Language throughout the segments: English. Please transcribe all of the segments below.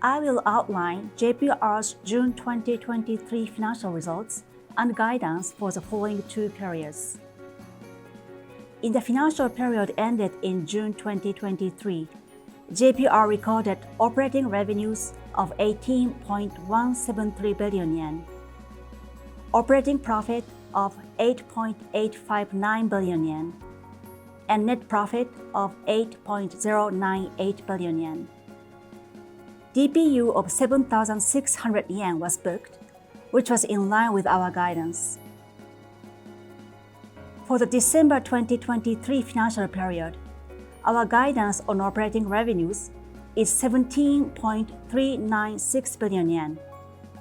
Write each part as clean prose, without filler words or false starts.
I will outline JPR's June 2023 financial results and guidance for the following two periods. In the financial period ended in June 2023, JPR recorded operating revenues of 18.173 billion yen, operating profit of 8.859 billion yen, and net profit of 8.098 billion yen. DPU of 7,600 yen was booked, which was in line with our guidance. For the December 2023 financial period, our guidance on operating revenues is 17.396 billion yen,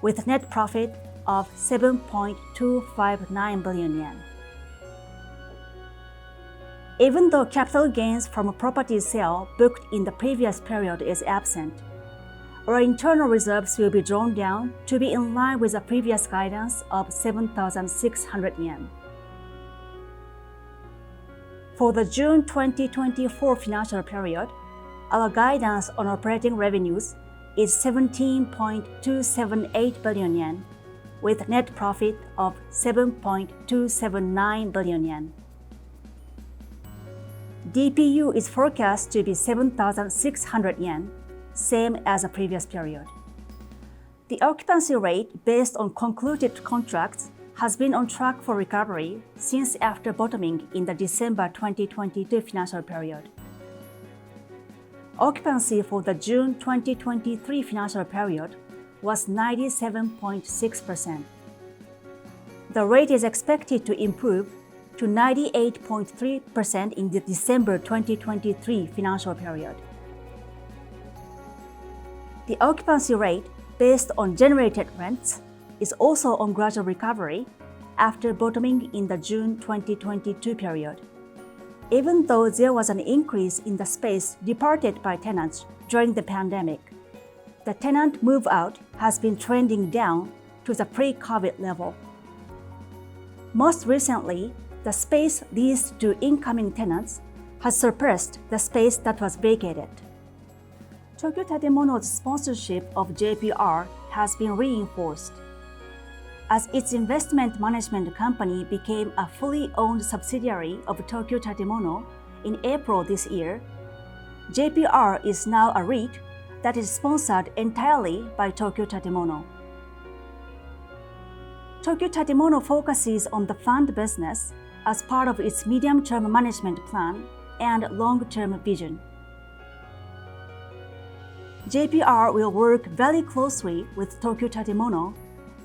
with net profit of 7.259 billion yen. Even though capital gains from a property sale booked in the previous period is absent, our internal reserves will be drawn down to be in line with the previous guidance of 7,600 yen. For the June 2024 financial period, our guidance on operating revenues is 17.278 billion yen, with net profit of 7.279 billion yen. DPU is forecast to be 7,600 yen, same as the previous period. The occupancy rate based on concluded contracts has been on track for recovery since after bottoming in the December 2022 financial period. Occupancy for the June 2023 financial period was 97.6%. The rate is expected to improve to 98.3% in the December 2023 financial period. The occupancy rate based on generated rents is also on gradual recovery after bottoming in the June 2022 period. Even though there was an increase in the space departed by tenants during the pandemic, the tenant move-out has been trending down to the pre-COVID level. Most recently, the space leased to incoming tenants has surpassed the space that was vacated. Tokyo Tatemono's sponsorship of JPR has been reinforced. As its investment management company became a fully owned subsidiary of Tokyo Tatemono in April this year, JPR is now a REIT that is sponsored entirely by Tokyo Tatemono. Tokyo Tatemono focuses on the fund business as part of its medium-term management plan and long-term vision. JPR will work very closely with Tokyo Tatemono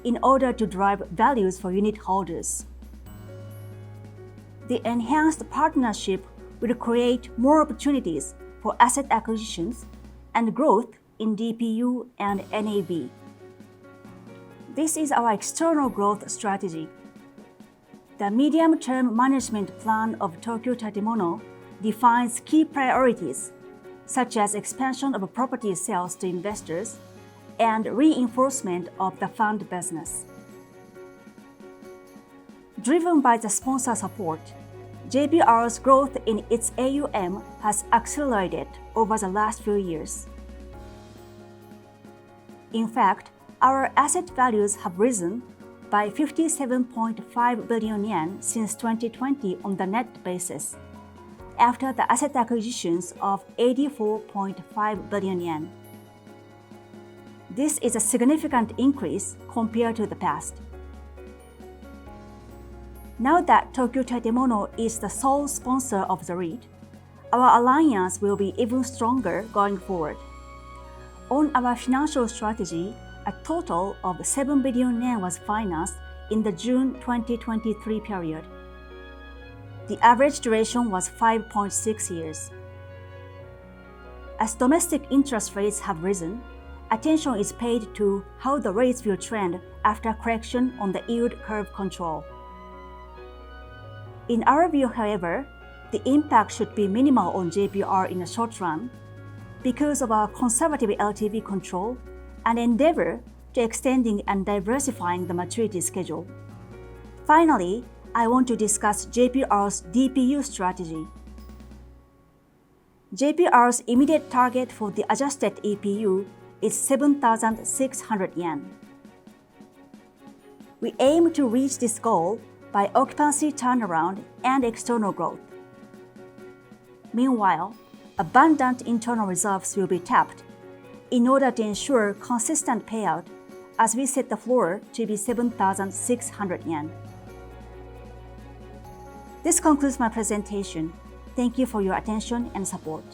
in order to drive values for unit holders. The enhanced partnership will create more opportunities for asset acquisitions and growth in DPU and NAV. This is our external growth strategy. The medium-term management plan of Tokyo Tatemono defines key priorities, such as expansion of property sales to investors and reinforcement of the fund business. Driven by the sponsor support, JPR's growth in its AUM has accelerated over the last few years. In fact, our asset values have risen by 57.5 billion yen since 2020 on the net basis, after the asset acquisitions of 84.5 billion yen. This is a significant increase compared to the past. Now that Tokyo Tatemono is the sole sponsor of the REIT, our alliance will be even stronger going forward. On our financial strategy, a total of 7 billion yen was financed in the June 2023 period. The average duration was 5.6 years. As domestic interest rates have risen, attention is paid to how the rates will trend after correction on the yield curve control. In our view, however, the impact should be minimal on JPR in the short run because of our conservative LTV control and endeavor to extending and diversifying the maturity schedule. Finally, I want to discuss JPR's DPU strategy. JPR's immediate target for the adjusted EPU is 7,600 yen. We aim to reach this goal by occupancy turnaround and external growth. Meanwhile, abundant internal reserves will be tapped in order to ensure consistent payout as we set the floor to be 7,600 yen. This concludes my presentation. Thank you for your attention and support.